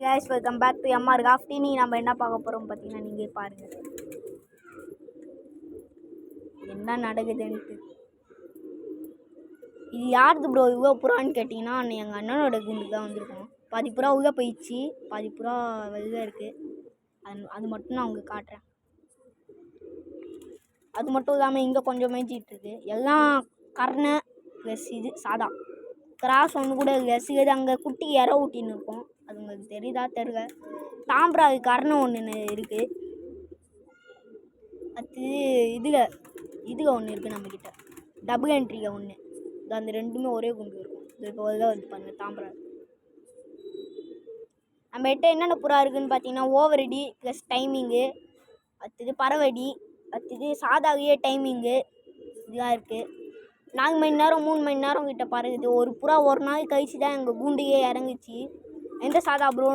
Guys welcome back to MR காஃப்டி. நீ நம்ம என்ன பார்க்க போகிறோம் பார்த்தீங்கன்னா நீங்கள் பாருங்கள் என்ன நடக்குதுன்ட்டு. இது யாருது ப்ரோ இவ்வளோ புறான்னு கேட்டிங்கன்னா எங்கள் அண்ணனோட குண்டு தான் வந்திருக்கோம். பாதி புறா உள்ளே போயிடுச்சு, பாதி புறா வெளில இருக்குது. அது மட்டும் நான் உங்களுக்கு காட்டுறேன். அது மட்டும் இல்லாமல் இங்கே கொஞ்சம் மேய்ச்சிட்ருக்கு. எல்லாம் கர்ணை ப்ளஸ் இது சாதா கிராஸ் ஒன்று கூட இல்லை. சிலது அங்கே குட்டி இற ஊட்டின்னு இருக்கும், அது உங்களுக்கு தெரியுதா தெரியல. தாம்பராது கர்ணை ஒன்று இருக்குது. அது இதில் ஒன்று இருக்குது நம்மக்கிட்ட, டபுள் என்ட்ரியில் ஒன்று. அந்த ரெண்டுமே ஒரே குண்டு இருக்கும். இது இப்போ தான் வந்து பாருங்கள் தாம்பரா. நம்மகிட்ட என்னென்ன புறா இருக்குதுன்னு பார்த்தீங்கன்னா ஓவரடி ப்ளஸ் டைமிங்கு, அடுத்தது பறவடி, அடுத்தது சாதாவே டைமிங்கு இதெல்லாம் இருக்குது. 4 மணி நேரம் 3 மணி நேரம் கிட்ட பறகுது. ஒரு புறா ஒரு நாள் கழிச்சு தான் எங்கள் கூண்டையே இறங்குச்சு. எந்த சாதா ப்ரோன்னு